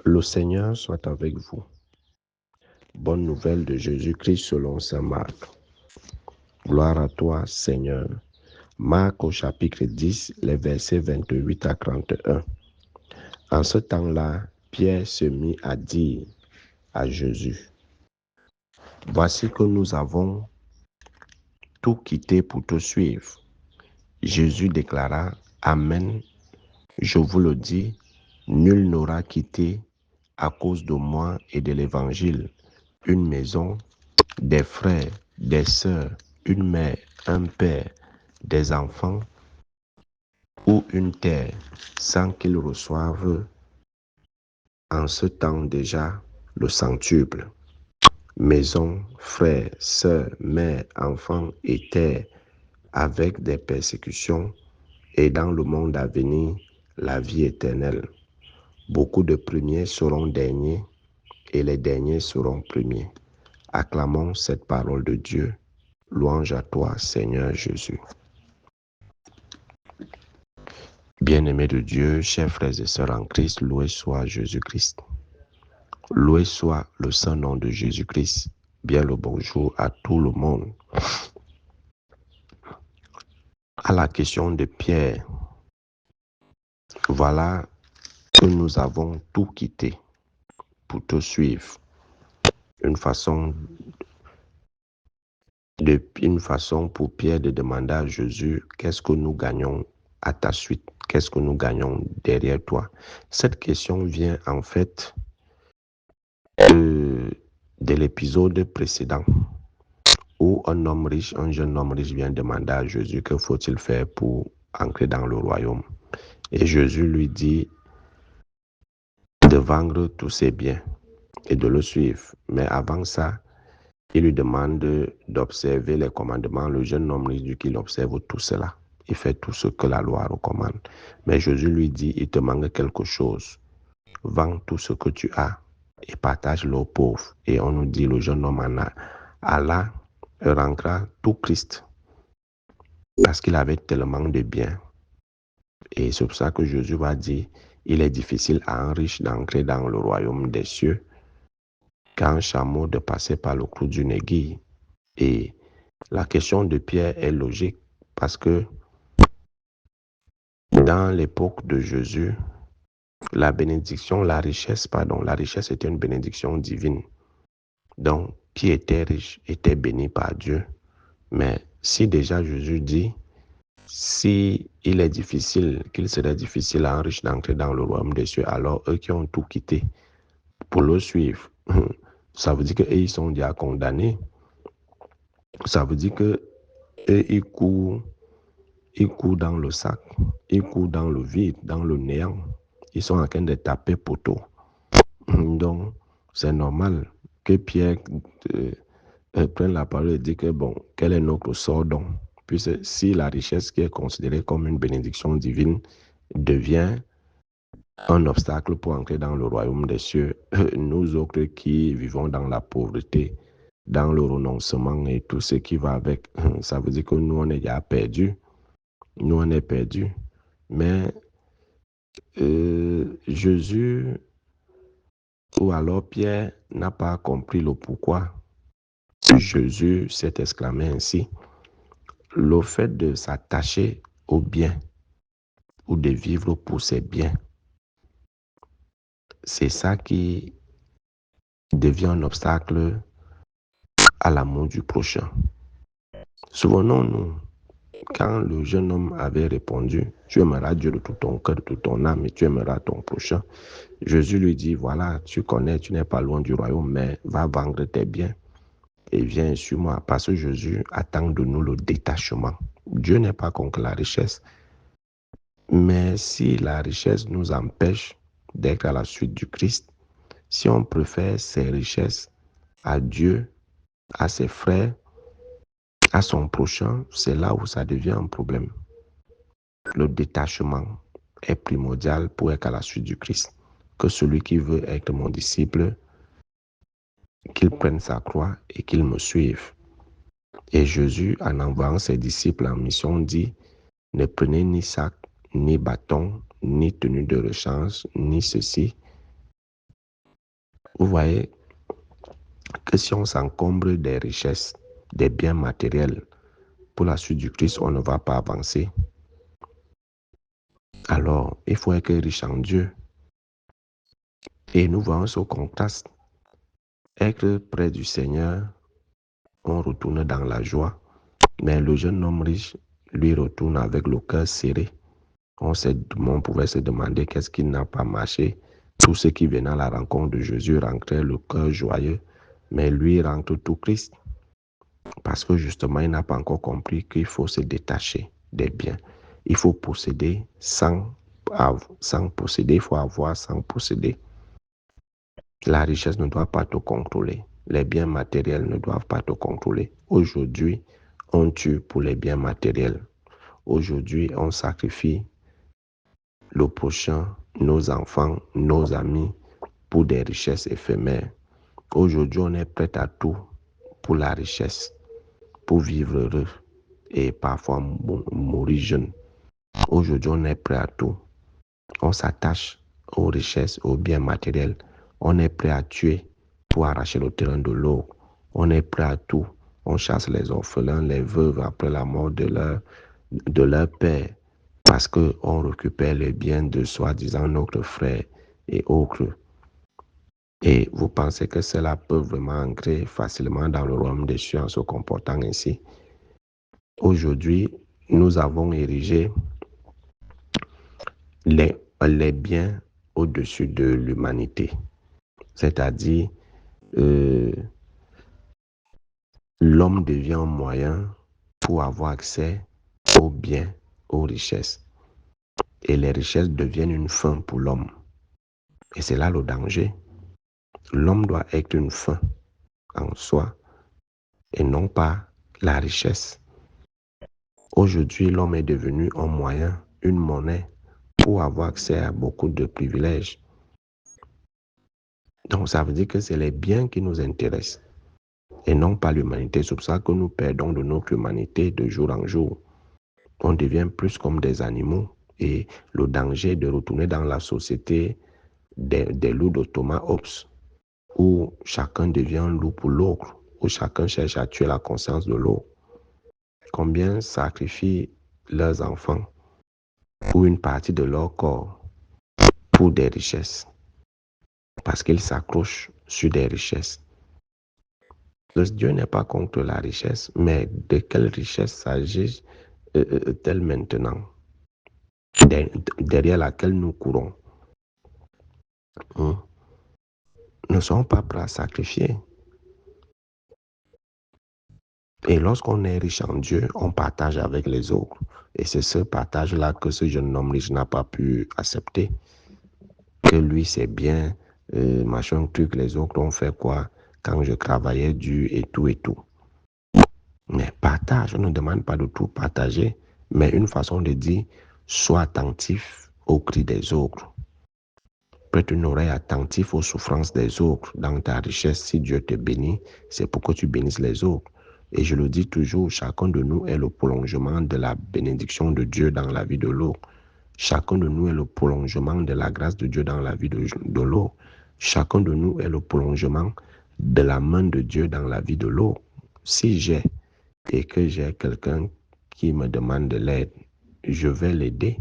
Le Seigneur soit avec vous. Bonne nouvelle de Jésus-Christ selon saint Marc. Gloire à toi, Seigneur. Marc au chapitre 10, les versets 28 à 31. En ce temps-là, Pierre se mit à dire à Jésus, « Voici que nous avons tout quitté pour te suivre. » Jésus déclara, « Amen, je vous le dis, nul n'aura quitté à cause de moi et de l'Évangile une maison, des frères, des sœurs, une mère, un père, des enfants ou une terre, sans qu'ils reçoivent en ce temps déjà le centuple. Maison, frères, sœurs, mère, enfants et terre, avec des persécutions, et dans le monde à venir, la vie éternelle. Beaucoup de premiers seront derniers, et les derniers seront premiers. Acclamons cette parole de Dieu. Louange à toi, Seigneur Jésus. Bien-aimés de Dieu, chers frères et sœurs en Christ, loué soit Jésus-Christ. Loué soit le saint nom de Jésus-Christ. Bien le bonjour à tout le monde. À la question de Pierre, voilà que nous avons tout quitté pour te suivre. Une façon pour Pierre de demander à Jésus, qu'est-ce que nous gagnons à ta suite? Qu'est-ce que nous gagnons derrière toi? Cette question vient en fait de l'épisode précédent où un jeune homme riche vient demander à Jésus que faut-il faire pour entrer dans le royaume. Et Jésus lui dit de vendre tous ses biens et de le suivre. Mais avant ça, il lui demande d'observer les commandements. Le jeune homme lui dit qu'il observe tout cela. Il fait tout ce que la loi recommande. Mais Jésus lui dit, il te manque quelque chose. Vends tout ce que tu as et partage-le aux pauvres. Et on nous dit, le jeune homme alla rentra tout Christ parce qu'il avait tellement de biens. Et c'est pour ça que Jésus va dire, il est difficile à un riche d'entrer dans le royaume des cieux qu'à un chameau de passer par le clou d'une aiguille. Et la question de Pierre est logique parce que dans l'époque de Jésus, la richesse était une bénédiction divine. Donc, qui était riche était béni par Dieu. Mais si déjà Jésus dit, si il est difficile, qu'il serait difficile à un riche d'entrer dans le royaume des cieux, alors eux qui ont tout quitté pour le suivre, ça veut dire qu'eux, ils sont déjà condamnés. Ça veut dire que eux, ils courent dans le sac, ils courent dans le vide, dans le néant. Ils sont en train de taper poteau. Donc, c'est normal que Pierre prenne la parole et dise que, bon, quel est notre sort donc? Puisque si la richesse qui est considérée comme une bénédiction divine devient un obstacle pour entrer dans le royaume des cieux, nous autres qui vivons dans la pauvreté, dans le renoncement et tout ce qui va avec, ça veut dire que nous, on est déjà perdus. Nous, on est perdus. Mais Jésus, ou alors Pierre, n'a pas compris le pourquoi Jésus s'est exclamé ainsi. Le fait de s'attacher aux biens ou de vivre pour ses biens, c'est ça qui devient un obstacle à l'amour du prochain. Souvenons-nous, quand le jeune homme avait répondu, tu aimeras Dieu de tout ton cœur, de toute ton âme et tu aimeras ton prochain. Jésus lui dit, voilà, tu connais, tu n'es pas loin du royaume, mais va vendre tes biens et viens sur moi. Parce que Jésus attend de nous le détachement. Dieu n'est pas contre la richesse. Mais si la richesse nous empêche d'être à la suite du Christ, si on préfère ses richesses à Dieu, à ses frères, à son prochain, c'est là où ça devient un problème. Le détachement est primordial pour être à la suite du Christ. Que celui qui veut être mon disciple, qu'il prenne sa croix et qu'il me suive. Et Jésus, en envoyant ses disciples en mission, dit, ne prenez ni sac, ni bâton, ni tenue de rechange, ni ceci, Vous voyez que si on s'encombre des richesses, des biens matériels, pour la suite du Christ, on ne va pas avancer. Alors, il faut être riche en Dieu. Et nous voyons ce contraste. Être près du Seigneur, on retourne dans la joie. Mais le jeune homme riche, lui, retourne avec le cœur serré. On pouvait se demander qu'est-ce qui n'a pas marché. Tous ceux qui venaient à la rencontre de Jésus rentraient le cœur joyeux. Mais lui rentre tout triste. Parce que justement, il n'a pas encore compris qu'il faut se détacher des biens. Il faut posséder sans posséder. Il faut avoir sans posséder. La richesse ne doit pas te contrôler. Les biens matériels ne doivent pas te contrôler. Aujourd'hui, on tue pour les biens matériels. Aujourd'hui, on sacrifie le prochain, nos enfants, nos amis, pour des richesses éphémères. Aujourd'hui, on est prêt à tout pour la richesse, pour vivre heureux et parfois mourir jeune. Aujourd'hui, on est prêt à tout. On s'attache aux richesses, aux biens matériels. On est prêt à tuer pour arracher le terrain de l'eau. On est prêt à tout. On chasse les orphelins, les veuves après la mort de leur père parce qu'on récupère les biens de soi-disant notre frère et autres. Et vous pensez que cela peut vraiment entrer facilement dans le royaume des cieux en se comportant ainsi? Aujourd'hui, nous avons érigé les biens au-dessus de l'humanité. C'est-à-dire, l'homme devient un moyen pour avoir accès aux biens, aux richesses. Et les richesses deviennent une fin pour l'homme. Et c'est là le danger. L'homme doit être une fin en soi et non pas la richesse. Aujourd'hui, l'homme est devenu un moyen, une monnaie pour avoir accès à beaucoup de privilèges. Donc, ça veut dire que c'est les biens qui nous intéressent et non pas l'humanité. C'est pour ça que nous perdons de notre humanité de jour en jour. On devient plus comme des animaux et le danger de retourner dans la société des loups de Thomas Hobbes, où chacun devient un loup pour l'autre, où chacun cherche à tuer la conscience de l'autre. Combien sacrifient leurs enfants ou une partie de leur corps pour des richesses, parce qu'ils s'accrochent sur des richesses. Dieu n'est pas contre la richesse, mais de quelle richesse s'agit-elle maintenant, derrière laquelle nous courons? Nous ne sommes pas prêts à sacrifier. Et lorsqu'on est riche en Dieu, on partage avec les autres. Et c'est ce partage-là que ce jeune homme riche n'a pas pu accepter. Que lui, c'est bien, machin truc, les autres ont fait quoi quand je travaillais dur et tout et tout. Mais partage, on ne demande pas de tout partager, mais une façon de dire, sois attentif aux cris des autres. Prête une oreille attentive aux souffrances des autres. Dans ta richesse, si Dieu te bénit, c'est pour que tu bénisses les autres. Et je le dis toujours, chacun de nous est le prolongement de la bénédiction de Dieu dans la vie de l'autre. Chacun de nous est le prolongement de la grâce de Dieu dans la vie de l'autre. Chacun de nous est le prolongement de la main de Dieu dans la vie de l'autre. Si j'ai et que j'ai quelqu'un qui me demande de l'aide, je vais l'aider.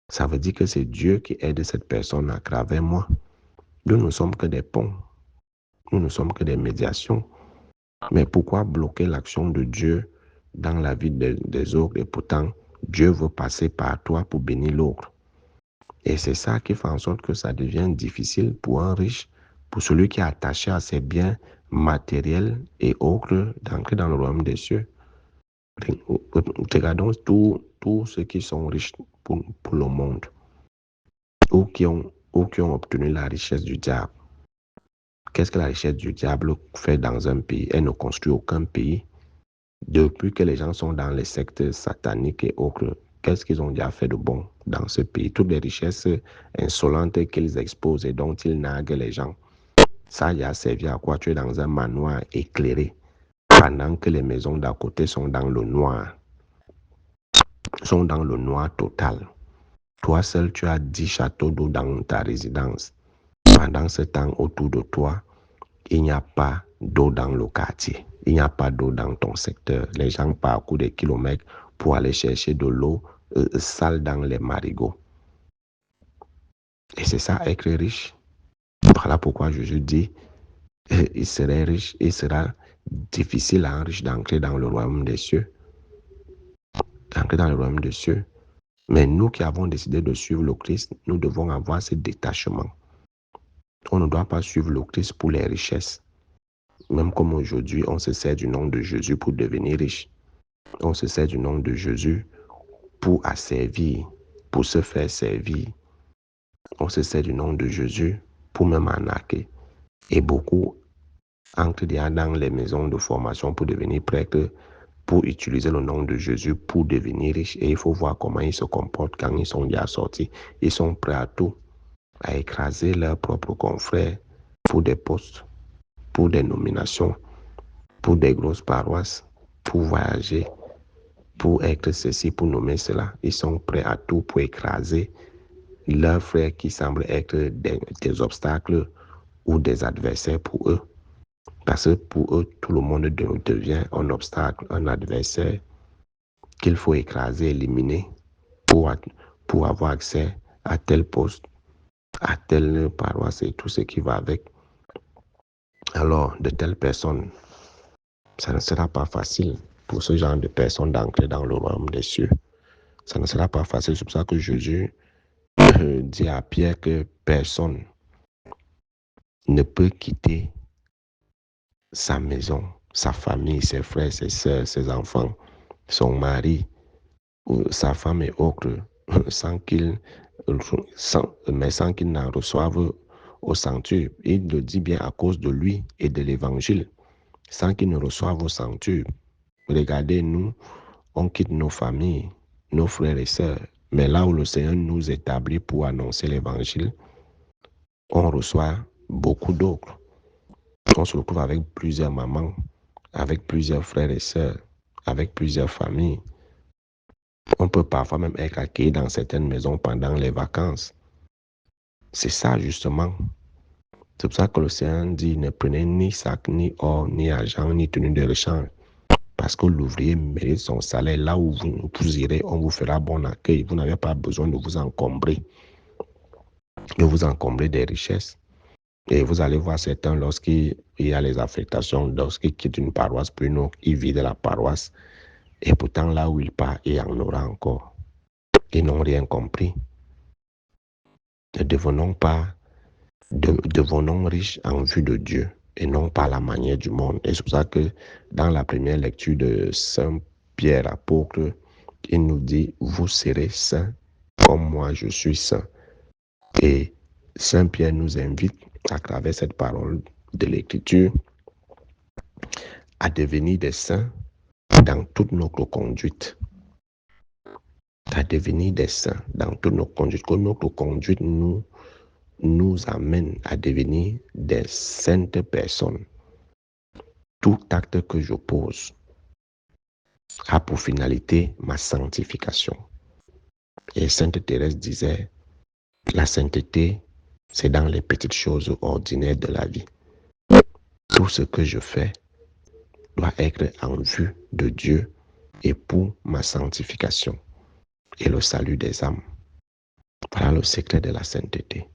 Ça veut dire que c'est Dieu qui aide cette personne à travers moi. Nous ne sommes que des ponts. Nous ne sommes que des médiations. Mais pourquoi bloquer l'action de Dieu dans la vie des autres et pourtant Dieu veut passer par toi pour bénir l'autre? Et c'est ça qui fait en sorte que ça devient difficile pour un riche, pour celui qui est attaché à ses biens matériels et autres, d'entrer dans le royaume des cieux. Regardons tous ceux qui sont riches pour le monde ou qui ont obtenu la richesse du diable. Qu'est-ce que la richesse du diable fait dans un pays? Elle ne construit aucun pays. Depuis que les gens sont dans les sectes sataniques et autres, qu'est-ce qu'ils ont déjà fait de bon dans ce pays? Toutes les richesses insolentes qu'ils exposent et dont ils narguent les gens. Ça y a servi à quoi? Tu es dans un manoir éclairé pendant que les maisons d'à côté sont dans le noir. Sont dans le noir total. Toi seul, tu as 10 châteaux d'eau dans ta résidence. Pendant ce temps, autour de toi, il n'y a pas d'eau dans le quartier. Il n'y a pas d'eau dans ton secteur. Les gens parcourent des kilomètres pour aller chercher de l'eau sale dans les marigots. Et c'est ça, être riche. Voilà pourquoi Jésus dit, il serait riche, il sera difficile à un riche d'entrer dans le royaume des cieux. D'entrer dans le royaume des cieux. Mais nous qui avons décidé de suivre le Christ, nous devons avoir ce détachement. On ne doit pas suivre le Christ pour les richesses. Même comme aujourd'hui, on se sert du nom de Jésus pour devenir riche. On se sert du nom de Jésus pour asservir, pour se faire servir. On se sert du nom de Jésus pour même arnaquer. Et beaucoup entrent déjà dans les maisons de formation pour devenir prêtres, pour utiliser le nom de Jésus pour devenir riches. Et il faut voir comment ils se comportent quand ils sont déjà sortis. Ils sont prêts à tout, à écraser leurs propres confrères pour des postes, pour des nominations, pour des grosses paroisses, pour voyager, pour être ceci, pour nommer cela. Ils sont prêts à tout pour écraser leurs frères qui semblent être des obstacles ou des adversaires pour eux. Parce que pour eux, tout le monde devient un obstacle, un adversaire qu'il faut écraser, éliminer pour avoir accès à tel poste, à telle paroisse et tout ce qui va avec. Alors, de telles personnes, ça ne sera pas facile pour ce genre de personnes d'entrer dans le royaume des cieux. Ça ne sera pas facile. C'est pour ça que Jésus dit à Pierre que personne ne peut quitter sa maison, sa famille, ses frères, ses soeurs, ses enfants, son mari, sa femme et autres, sans qu'il n'en reçoive au sanctuaire. Il le dit bien à cause de lui et de l'évangile, sans qu'il ne reçoive au sanctuaire. Regardez, nous, on quitte nos familles, nos frères et sœurs, mais là où le Seigneur nous établit pour annoncer l'évangile, on reçoit beaucoup d'autres. On se retrouve avec plusieurs mamans, avec plusieurs frères et sœurs, avec plusieurs familles. On peut parfois même être accueilli dans certaines maisons pendant les vacances. C'est ça justement. C'est pour ça que le Seigneur dit, ne prenez ni sac, ni or, ni argent, ni tenue de rechange. Parce que l'ouvrier mérite son salaire. Là où vous irez, on vous fera bon accueil. Vous n'avez pas besoin de vous encombrer des richesses. Et vous allez voir certains, lorsqu'il y a les affectations, lorsqu'ils quittent une paroisse pour une autre, ils vident la paroisse. Et pourtant, là où il part, il y en aura encore. Ils n'ont rien compris. Ne devenons riches en vue de Dieu et non pas la manière du monde. Et c'est pour ça que dans la première lecture de Saint Pierre apôtre, il nous dit, vous serez saints comme moi je suis saint. Et Saint Pierre nous invite à travers cette parole de l'écriture à devenir des saints dans toute notre conduite. À devenir des saints dans toutes nos conduites. Que notre conduite nous amène à devenir des saintes personnes. Tout acte que je pose a pour finalité ma sanctification. Et Sainte Thérèse disait, la sainteté, c'est dans les petites choses ordinaires de la vie. Tout ce que je fais doit être en vue de Dieu et pour ma sanctification et le salut des âmes. Voilà le secret de la sainteté.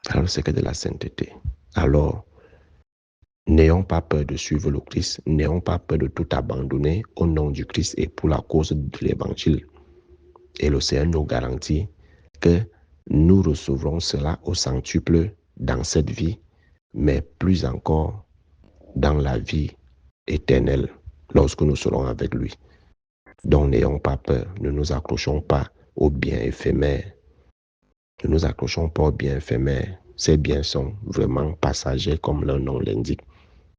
Voilà le secret de la sainteté. Alors, n'ayons pas peur de suivre le Christ, n'ayons pas peur de tout abandonner au nom du Christ et pour la cause de l'évangile. Et le Seigneur nous garantit que nous recevrons cela au centuple dans cette vie, mais plus encore dans la vie éternelle lorsque nous serons avec lui. Donc n'ayons pas peur, ne nous accrochons pas aux biens éphémères. Ne nous accrochons pas aux biens éphémères. Ces biens sont vraiment passagers comme leur nom l'indique.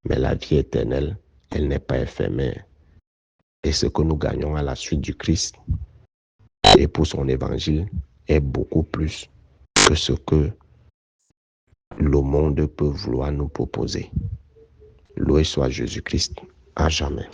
Mais la vie éternelle, elle n'est pas éphémère. Et ce que nous gagnons à la suite du Christ et pour son évangile est beaucoup plus que ce que le monde peut vouloir nous proposer. Loué soit Jésus-Christ à jamais.